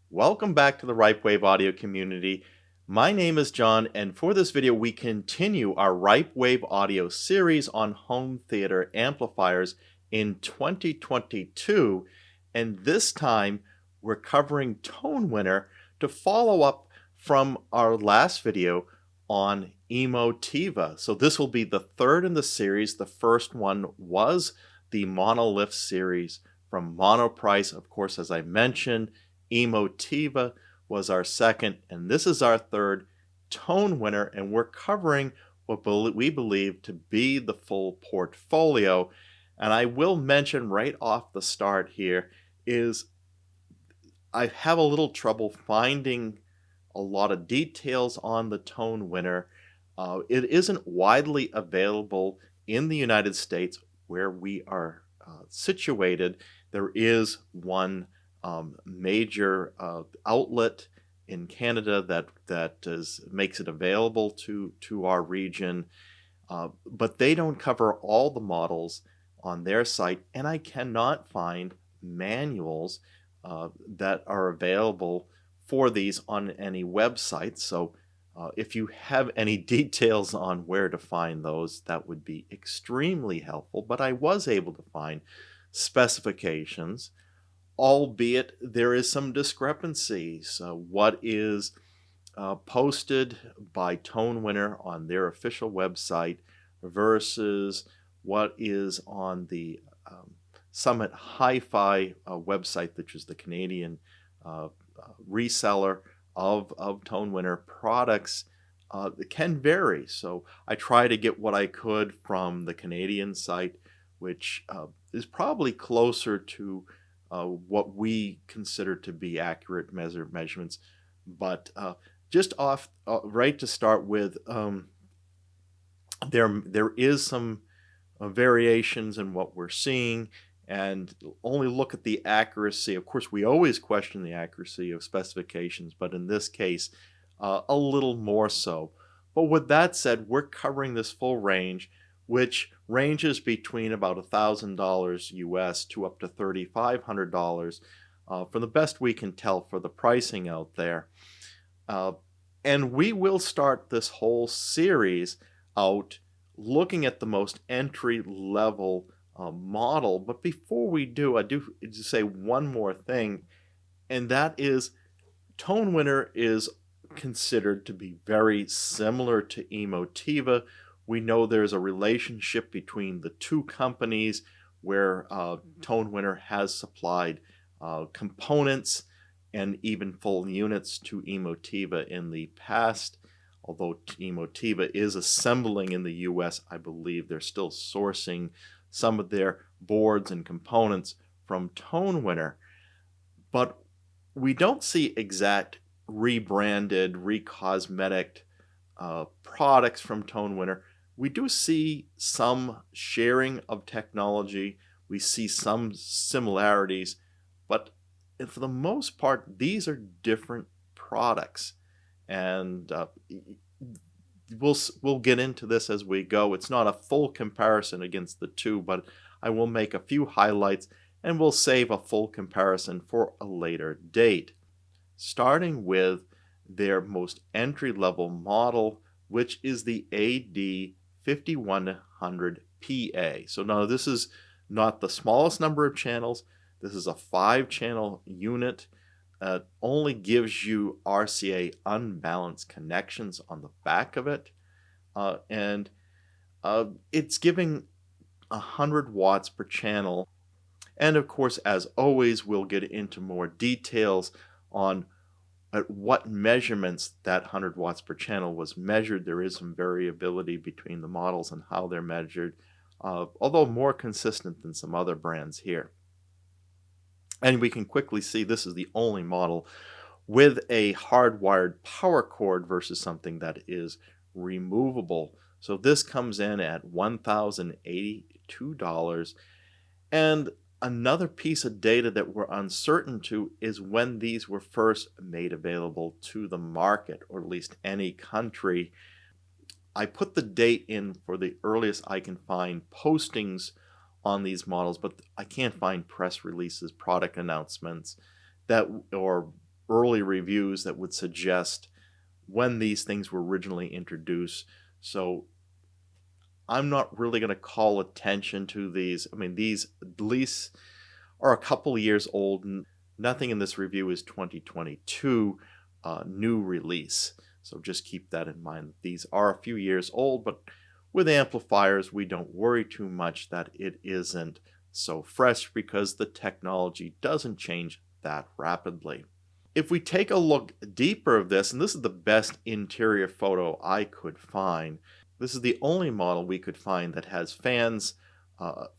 Welcome back to the RipeWave audio community. My name is John, and for this video, we continue our RipeWave audio series on home theater amplifiers in 2022. And this time, we're covering ToneWinner to follow up from our last video on Emotiva. So this will be the third in the series. The first one was the Monolith series from Monoprice. Of course, as I mentioned, Emotiva was our second, and this is our third ToneWinner, and we're covering what we believe to be the full portfolio. And I will mention right off the start here is I have a little trouble finding a lot of details on the ToneWinner. It isn't widely available in the United States where we are situated. There is one major outlet in Canada that makes it available to our region, but they don't cover all the models on their site, and I cannot find manuals that are available for these on any website. So if you have any details on where to find those, that would be extremely helpful. But I was able to find specifications, albeit there is some discrepancies. What is posted by ToneWinner on their official website versus what is on the Summit Hi-Fi website, which is the Canadian reseller of ToneWinner products, can vary. So I try to get what I could from the Canadian site, which is probably closer to what we consider to be accurate measurements. But just off right to start with, there is some variations in what we're seeing, and only look at the accuracy. Of course, we always question the accuracy of specifications, but in this case, a little more so. But with that said, we're covering this full range, which ranges between about $1,000 US to up to $3,500 for the best we can tell for the pricing out there. And we will start this whole series out looking at the most entry-level model. But before we do, I do say one more thing, and that is ToneWinner is considered to be very similar to Emotiva. We know there's a relationship between the two companies where ToneWinner has supplied components and even full units to Emotiva in the past. Although Emotiva is assembling in the US, I believe they're still sourcing some of their boards and components from ToneWinner. But we don't see exact rebranded, recosmetic products from ToneWinner. We do see some sharing of technology. We see some similarities, but for the most part, these are different products. And we'll get into this as we go. It's not a full comparison against the two, but I will make a few highlights, and we'll save a full comparison for a later date. Starting with their most entry-level model, which is the AD5100PA. So now this is not the smallest number of channels. This is a 5-channel unit. Only gives you RCA unbalanced connections on the back of it. And it's giving 100 watts per channel. And of course, as always, we'll get into more details on at what measurements that 100 watts per channel was measured. There is some variability between the models and how they're measured, although more consistent than some other brands here. And we can quickly see this is the only model with a hardwired power cord versus something that is removable. So this comes in at $1,082. And another piece of data that we're uncertain to is when these were first made available to the market, or at least any country. I put the date in for the earliest I can find postings on these models, but I can't find press releases, product announcements that or early reviews that would suggest when these things were originally introduced. So I'm not really going to call attention to these. I mean, these at least are a couple years old. Nothing in this review is 2022 new release. So just keep that in mind. These are a few years old, but with amplifiers, we don't worry too much that it isn't so fresh because the technology doesn't change that rapidly. If we take a look deeper of this, and this is the best interior photo I could find, this is the only model we could find that has fans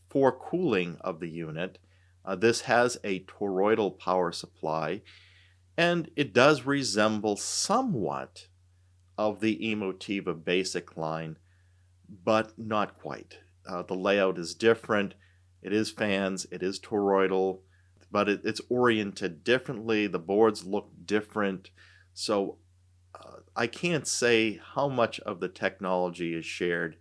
for cooling of the unit. This has a toroidal power supply, and it does resemble somewhat of the Emotiva basic line, but not quite. The layout is different. It is fans, it is toroidal, but it's oriented differently. The boards look different. So I can't say how much of the technology is shared,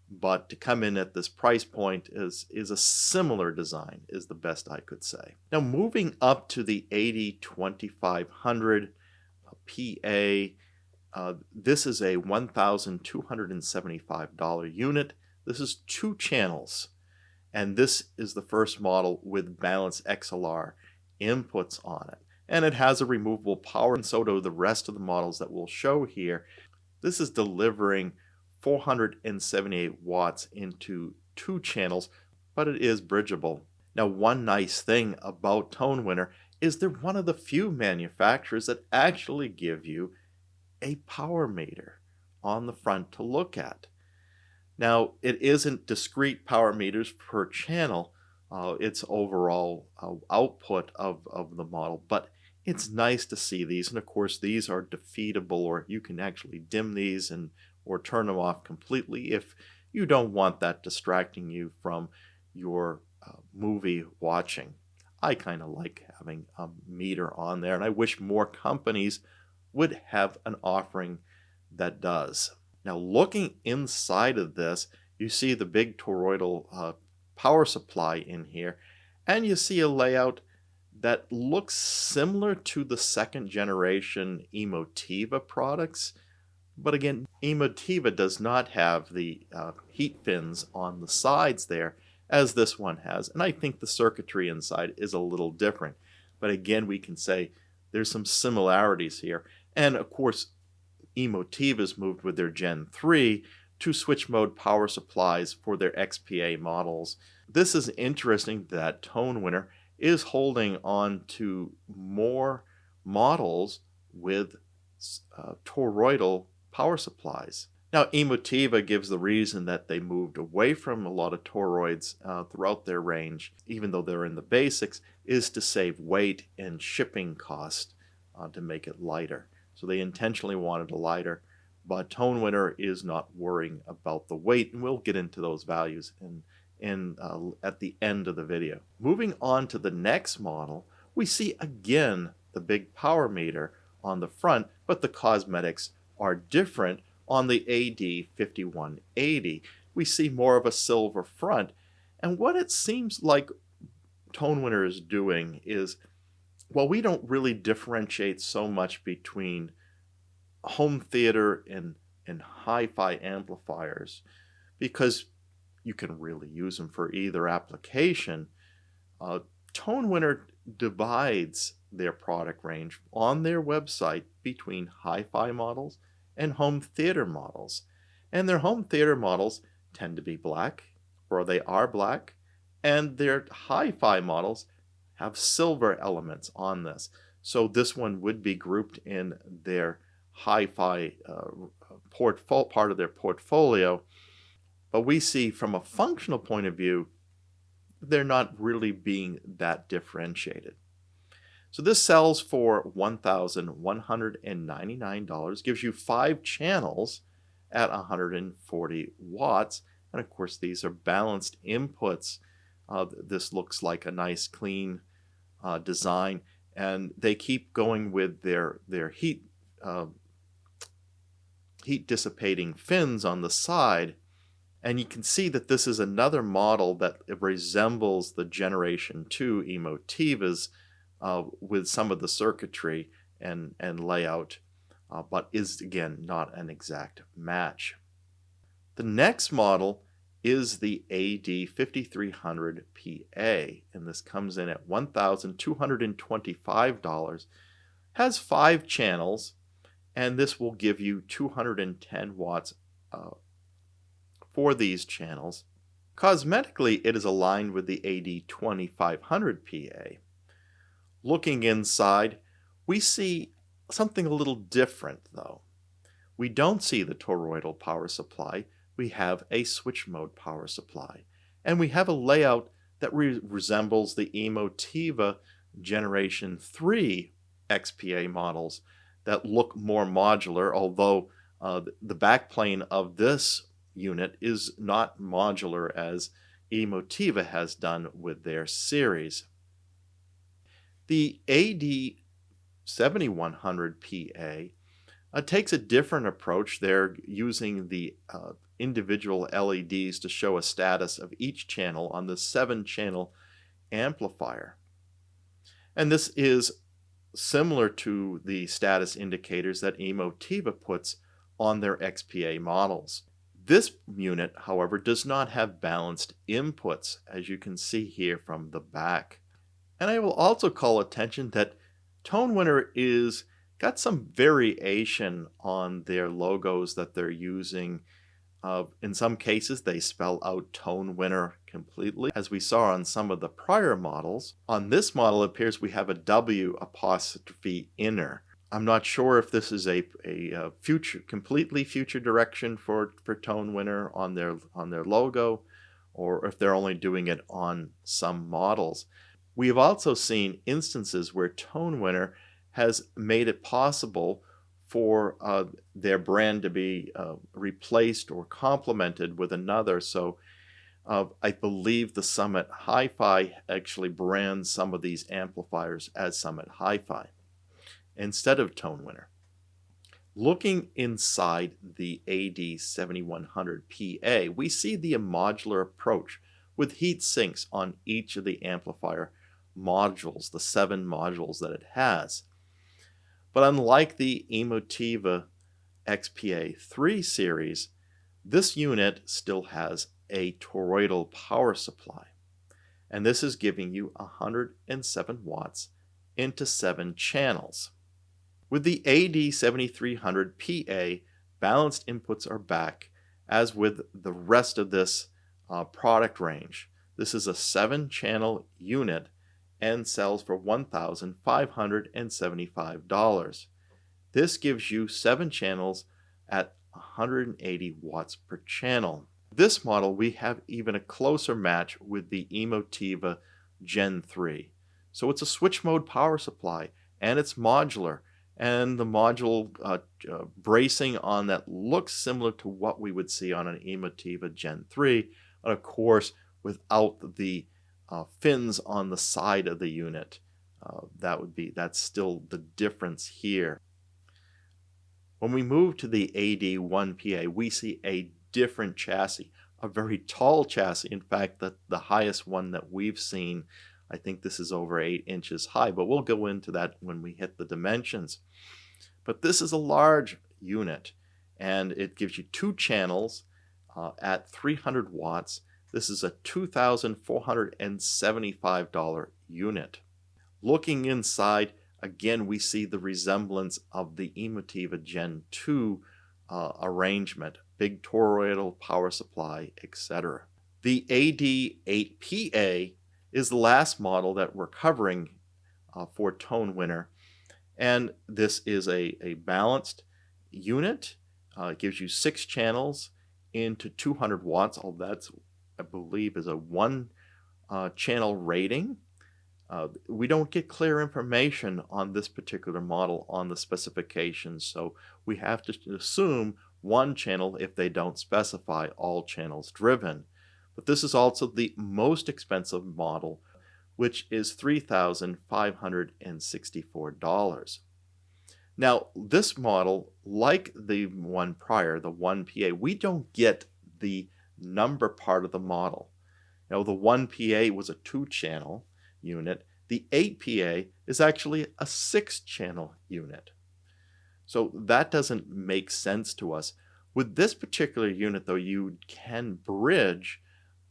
but to come in at this price point is a similar design is the best I could say. Now moving up to the 80-2500 PA, this is a $1,275 unit. This is 2 channels, and this is the first model with balanced XLR inputs on it. And it has a removable power, and so do the rest of the models that we'll show here. This is delivering 478 watts into 2 channels, but it is bridgeable. Now, one nice thing about ToneWinner is they're one of the few manufacturers that actually give you a power meter on the front to look at. Now, it isn't discrete power meters per channel. It's overall output of the model, but it's nice to see these. And of course, these are defeatable, or you can actually dim these or turn them off completely if you don't want that distracting you from your movie watching. I kind of like having a meter on there, and I wish more companies would have an offering that does. Now, looking inside of this, you see the big toroidal power supply in here, and you see a layout that looks similar to the 2nd generation Emotiva products. But again, Emotiva does not have the heat fins on the sides there as this one has. And I think the circuitry inside is a little different. But again, we can say there's some similarities here. And of course, Emotiva's moved with their Gen 3 to switch mode power supplies for their XPA models. This is interesting that ToneWinner is holding on to more models with toroidal power supplies. Now, Emotiva gives the reason that they moved away from a lot of toroids throughout their range, even though they're in the basics, is to save weight and shipping cost to make it lighter. So they intentionally wanted a lighter, but ToneWinner is not worrying about the weight, and we'll get into those values at the end of the video. Moving on to the next model, we see again the big power meter on the front, but the cosmetics are different. On the AD5180, we see more of a silver front, and what it seems like ToneWinner is doing is, well, we don't really differentiate so much between home theater and hi-fi amplifiers because you can really use them for either application. ToneWinner divides their product range on their website between hi-fi models and home theater models. And their home theater models tend to be black, or they are black, and their hi-fi models have silver elements on this. So this one would be grouped in their hi-fi part of their portfolio. But we see from a functional point of view, they're not really being that differentiated. So this sells for $1,199, gives you 5 channels at 140 watts. And of course, these are balanced inputs. This looks like a nice, clean design. And they keep going with their heat dissipating fins on the side. And you can see that this is another model that resembles the Generation 2 Emotivas with some of the circuitry and layout, but is again not an exact match. The next model is the AD5300PA, and this comes in at $1,225, has 5 channels, and this will give you 210 watts for these channels. Cosmetically, it is aligned with the AD2500PA. Looking inside, we see something a little different though. We don't see the toroidal power supply, we have a switch mode power supply. And we have a layout that resembles the Emotiva Generation 3 XPA models that look more modular, although the backplane of this unit is not modular as Emotiva has done with their series. The AD7100PA takes a different approach. They're using the individual LEDs to show a status of each channel on the 7-channel amplifier. And this is similar to the status indicators that Emotiva puts on their XPA models. This unit, however, does not have balanced inputs, as you can see here from the back. And I will also call attention that ToneWinner is got some variation on their logos that they're using. In some cases, they spell out ToneWinner completely, as we saw on some of the prior models. On this model, it appears we have a W apostrophe inner. I'm not sure if this is a completely future direction for ToneWinner on their logo, or if they're only doing it on some models. We have also seen instances where ToneWinner has made it possible for their brand to be replaced or complemented with another. So I believe the Summit Hi-Fi actually brands some of these amplifiers as Summit Hi-Fi instead of ToneWinner. Looking inside the AD7100PA, we see the modular approach with heat sinks on each of the amplifier modules, the 7 modules that it has. But unlike the Emotiva XPA 3 series, this unit still has a toroidal power supply. And this is giving you 107 watts into 7 channels. With the AD7300PA, balanced inputs are back, as with the rest of this product range. This is a 7-channel unit and sells for $1,575. This gives you 7 channels at 180 watts per channel. This model, we have even a closer match with the Emotiva Gen 3. So it's a switch mode power supply, and it's modular, and the module bracing on that looks similar to what we would see on an Emotiva Gen 3, and of course without the fins on the side of the unit. That's still the difference here. When we move to the AD1PA, we see a different chassis, a very tall chassis. In fact, the highest one that we've seen, I think this is over 8 inches high, but we'll go into that when we hit the dimensions. But this is a large unit, and it gives you 2 channels at 300 watts. This is a $2,475 unit. Looking inside, again, we see the resemblance of the Emotiva Gen 2 arrangement, big toroidal power supply, etc. The AD8PA is the last model that we're covering for ToneWinner, and this is a balanced unit. It gives you 6 channels into 200 watts. Oh, that's, I believe, is a 1 channel rating. We don't get clear information on this particular model on the specifications, so we have to assume 1 channel if they don't specify all channels driven. But this is also the most expensive model, which is $3,564. Now, this model, like the one prior, the 1PA, we don't get the number part of the model. Now, the 1PA was a 2-channel unit. The 8PA is actually a 6-channel unit. So that doesn't make sense to us. With this particular unit, though, you can bridge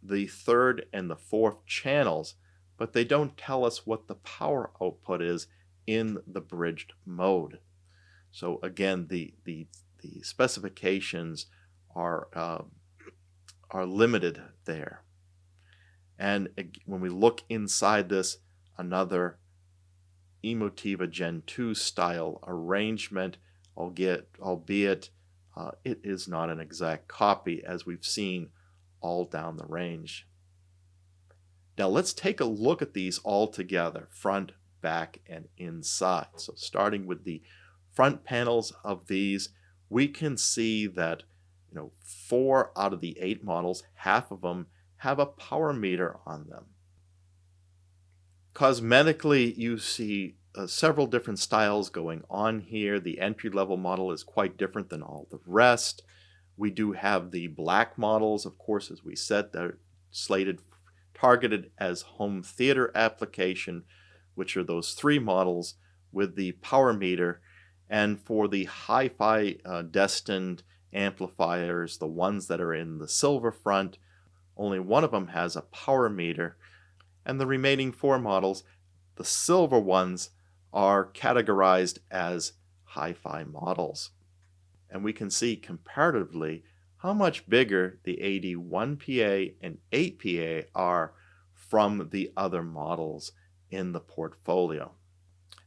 the 3rd and the 4th channels, but they don't tell us what the power output is in the bridged mode. So again, the specifications are limited there. And when we look inside this, another Emotiva Gen 2 style arrangement, albeit it is not an exact copy, as we've seen all down the range. Now let's take a look at these all together, front, back, and inside. So starting with the front panels of these, we can see that 4 out of the 8 models, half of them have a power meter on them. Cosmetically, you see several different styles going on here. The entry-level model is quite different than all the rest. We do have the black models, of course, as we said, they're targeted as home theater application, which are those 3 models with the power meter. And for the hi-fi destined amplifiers, the ones that are in the silver front, only one of them has a power meter. And the remaining 4 models, the silver ones, are categorized as hi-fi models. And we can see comparatively how much bigger the AD1PA and 8PA are from the other models in the portfolio.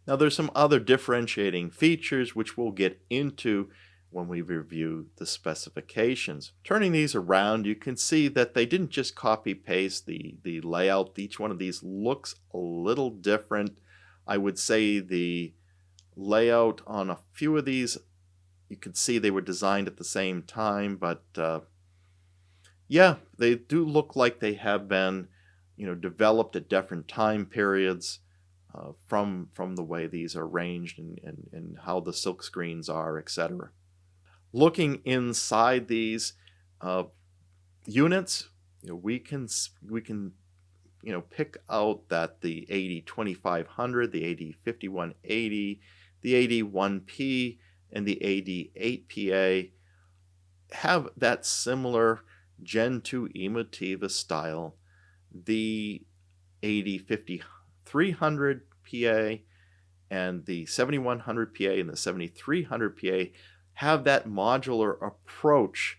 Now there's some other differentiating features which we'll get into when we review the specifications. Turning these around, you can see that they didn't just copy paste the layout. Each one of these looks a little different. I would say the layout on a few of these, you could see they were designed at the same time, but yeah, they do look like they have been developed at different time periods from the way these are arranged and how the silk screens are, etc. Looking inside these units, we can pick out that the AD2500, the AD5180, the AD1P, and the AD8PA have that similar Gen 2 Emotiva style. The AD5300 PA and the 7100 PA and the 7300 PA have that modular approach,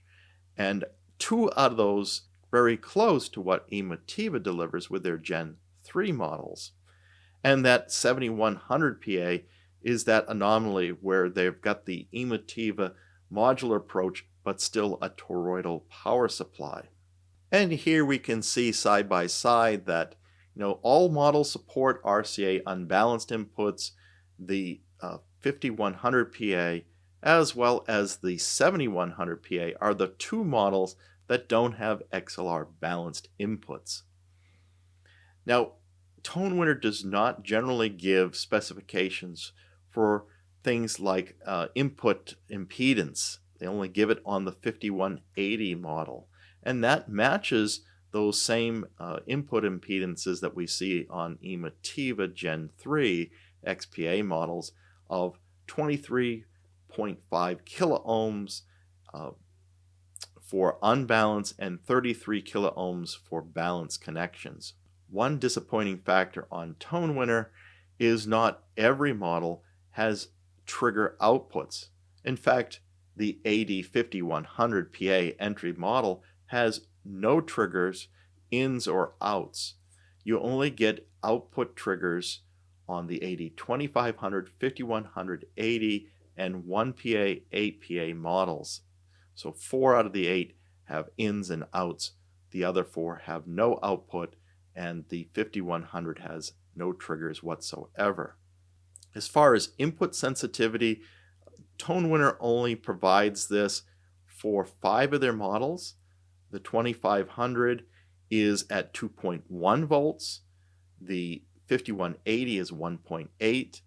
and 2 out of those very close to what Emotiva delivers with their Gen 3 models. And that 7100 PA is that anomaly where they've got the Emotiva modular approach but still a toroidal power supply. And here we can see side by side that all models support RCA unbalanced inputs. The 5100 PA as well as the 7100 PA are the 2 models that don't have XLR balanced inputs. Now, ToneWinner does not generally give specifications for things like input impedance. They only give it on the 5180 model, and that matches those same input impedances that we see on Emotiva Gen 3 XPA models of 23.5 kiloohms for unbalanced and 33 kiloohms for balanced connections. One disappointing factor on ToneWinner is not every model has trigger outputs. In fact, the AD5100 PA entry model has no triggers, ins or outs. You only get output triggers on the AD2500, 5180, and 1PA, 8PA models. So 4 out of the 8 have ins and outs. The other 4 have no output, and the 5100 has no triggers whatsoever. As far as input sensitivity, ToneWinner only provides this for 5 of their models. The 2500 is at 2.1 volts, the 5180 is 1.8,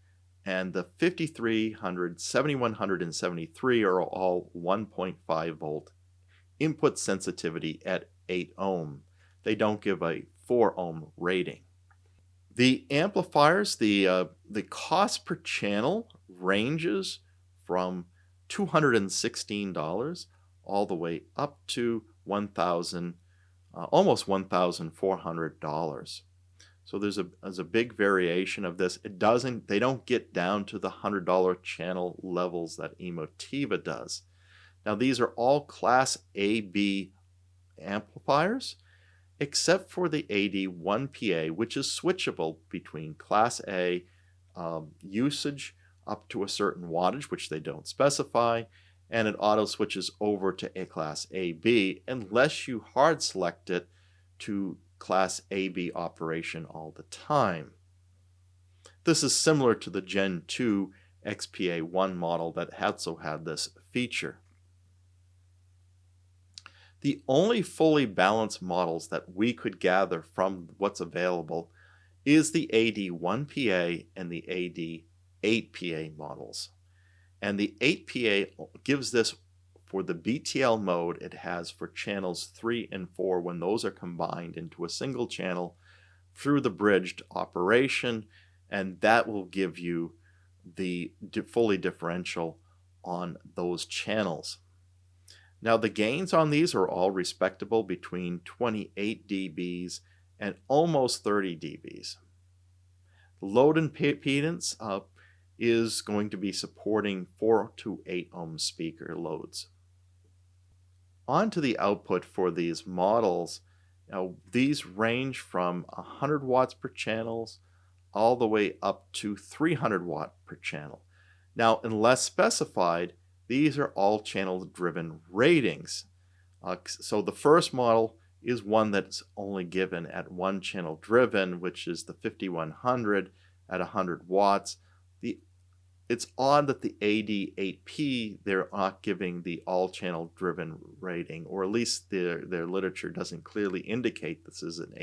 and the 5300, 7100, and 73 are all 1.5 volt input sensitivity at 8 ohm. They don't give a 4 ohm rating. The amplifiers, the cost per channel ranges from $216 all the way up to 1,000, almost $1,400. So there's a big variation of this. They don't get down to the $100 channel levels that Emotiva does. Now these are all Class AB amplifiers, except for the AD1PA, which is switchable between Class A usage up to a certain wattage, which they don't specify, and it auto switches over to a Class AB unless you hard select it to Class AB operation all the time. This is similar to the Gen 2 XPA1 model that also had this feature. The only fully balanced models that we could gather from what's available is the AD1PA and the AD8PA models. And the 8PA gives this for the BTL mode it has for channels 3 and 4 when those are combined into a single channel through the bridged operation, and that will give you the fully differential on those channels. Now the gains on these are all respectable between 28 dBs and almost 30 dBs. The load impedance is going to be supporting 4 to 8 ohm speaker loads. On to the output for these models. Now these range from 100 watts per channels all the way up to 300 watt per channel. Now unless specified, these are all channel driven ratings. So the first model is one that's only given at one channel driven, which is the 5100 at 100 watts. It's odd that the AD8P, they're not giving the all channel driven rating, or at least their literature doesn't clearly indicate this is an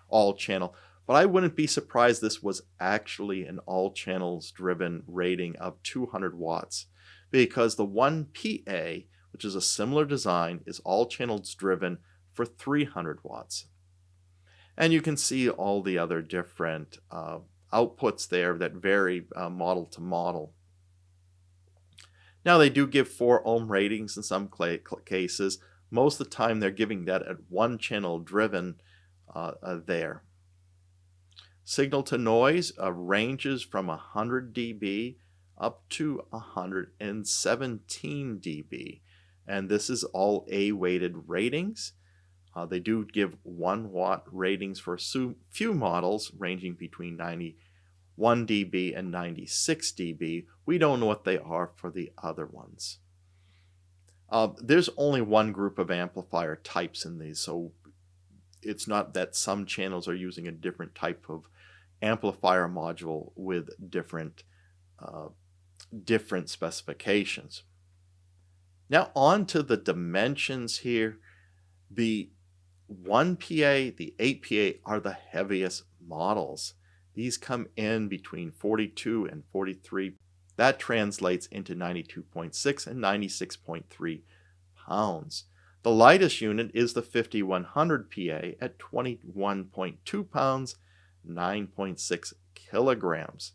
all channel. But I wouldn't be surprised this was actually an all channels driven rating of 200 watts, because the 1PA, which is a similar design, is all channels driven for 300 watts. And you can see all the other different outputs there that vary model to model. Now they do give 4 ohm ratings in some cases. Most of the time they're giving that at one channel driven there. Signal to noise ranges from 100 dB up to 117 dB, and this is all A-weighted ratings. They do give 1 watt ratings for a few models ranging between 91 dB and 96 dB. We don't know what they are for the other ones. There's only one group of amplifier types in these, so it's not that some channels are using a different type of amplifier module with different specifications. Now on to the dimensions here. The 1PA, the 8PA are the heaviest models. These come in between 42 and 43. That translates into 92.6 and 96.3 pounds. The lightest unit is the 5100 PA at 21.2 pounds, 9.6 kilograms.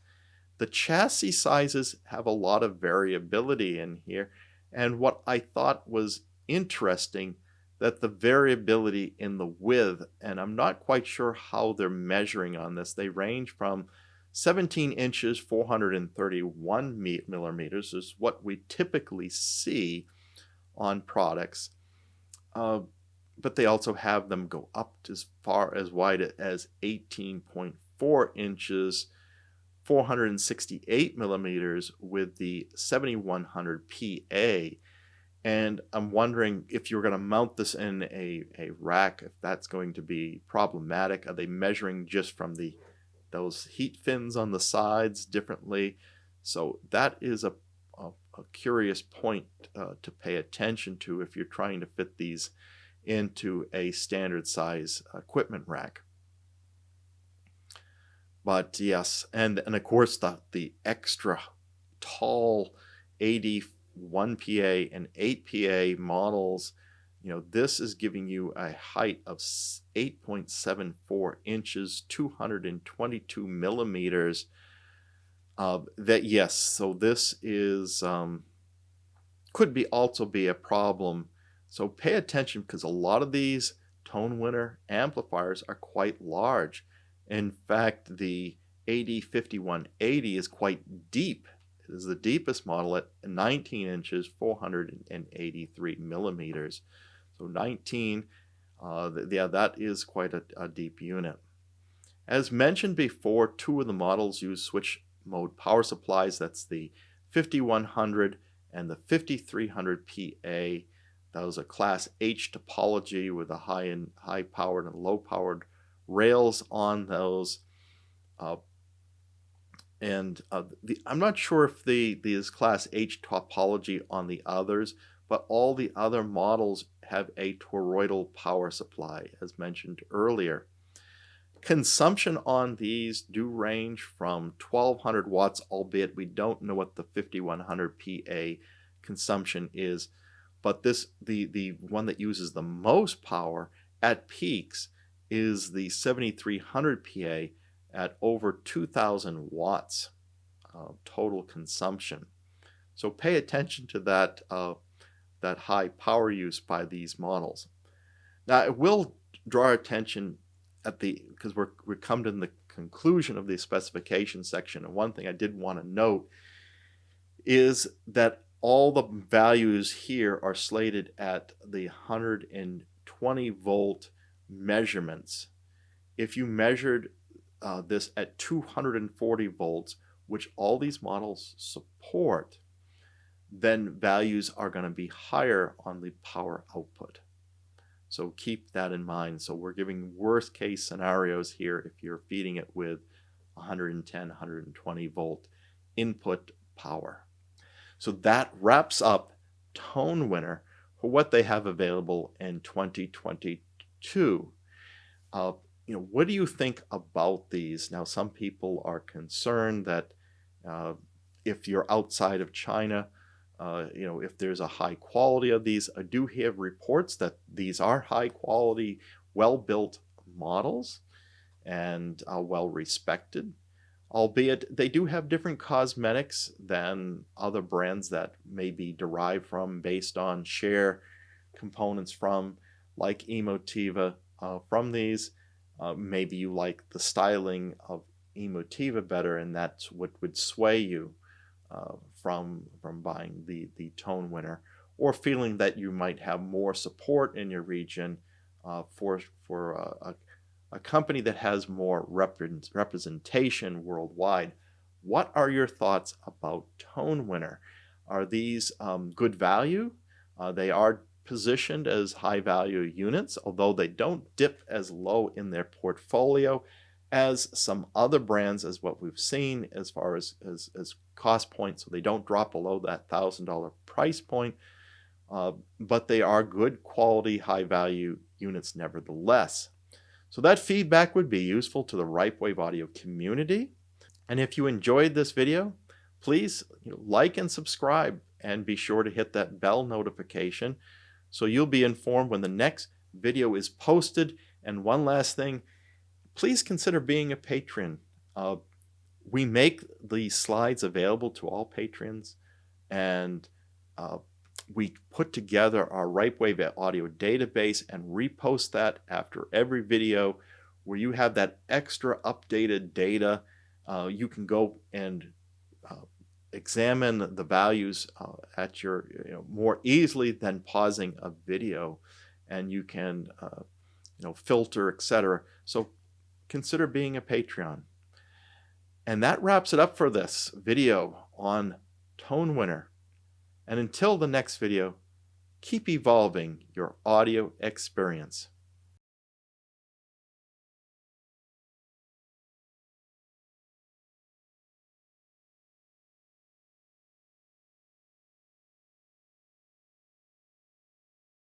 The chassis sizes have a lot of variability in here, and what I thought was interesting, that the variability in the width, and I'm not quite sure how they're measuring on this, they range from 17 inches, 431 millimeters is what we typically see on products, but they also have them go up as far as wide as 18.4 inches, 468 millimeters with the 7100 PA. And I'm wondering if you're going to mount this in a rack, if that's going to be problematic. Are they measuring just from those heat fins on the sides differently? So that is a curious point to pay attention to if you're trying to fit these into a standard size equipment rack. But yes, and of course the extra tall AD1PA and 8PA models, This is giving you a height of 8.74 inches, 222 millimeters. Yes, so this is could also be a problem. So pay attention, because a lot of these ToneWinner amplifiers are quite large. In fact, the AD5180 is quite deep. It is the deepest model at 19 inches, 483 millimeters. So 19, that is quite a deep unit. As mentioned before, two of the models use switch mode power supplies. That's the 5100 and the 5300 PA. That was a Class H topology with a high powered and low powered rails on those. I'm not sure if these Class H topology on the others, but all the other models have a toroidal power supply, as mentioned earlier. Consumption on these do range from 1200 watts, albeit we don't know what the 5100 PA consumption is, but the one that uses the most power at peaks is the 7300 PA at over 2000 watts total consumption. So pay attention to that high power use by these models. Now, it will draw our attention because we're come to the conclusion of the specification section, and one thing I did want to note is that all the values here are slated at the 120 volt measurements. If you measured this at 240 volts, which all these models support, then values are going to be higher on the power output. So keep that in mind. So we're giving worst case scenarios here if you're feeding it with 110, 120 volt input power. So that wraps up ToneWinner for what they have available in 2022. What do you think about these? Now, some people are concerned that if you're outside of China, if there's a high quality of these. I do hear reports that these are high quality, well-built models and well respected, albeit they do have different cosmetics than other brands that may be derived from based on share components from, like Emotiva. From these, maybe you like the styling of Emotiva better, and that's what would sway you from buying the ToneWinner, or feeling that you might have more support in your region for a company that has more representation worldwide. What are your thoughts about ToneWinner? Are these good value? They are positioned as high value units, although they don't dip as low in their portfolio as some other brands, as what we've seen as far as cost point. So they don't drop below that $1,000 price point, but they are good quality, high value units nevertheless. So that feedback would be useful to the RipeWave Audio community. And if you enjoyed this video, please like and subscribe, and be sure to hit that bell notification so you'll be informed when the next video is posted. And one last thing, please consider being a patron. We make these slides available to all patrons, and we put together our RipeWave Audio database and repost that after every video, where you have that extra updated data. You can go and examine the values at your more easily than pausing a video, and you can filter, etc. So consider being a Patreon. And that wraps it up for this video on ToneWinner. And until the next video, keep evolving your audio experience.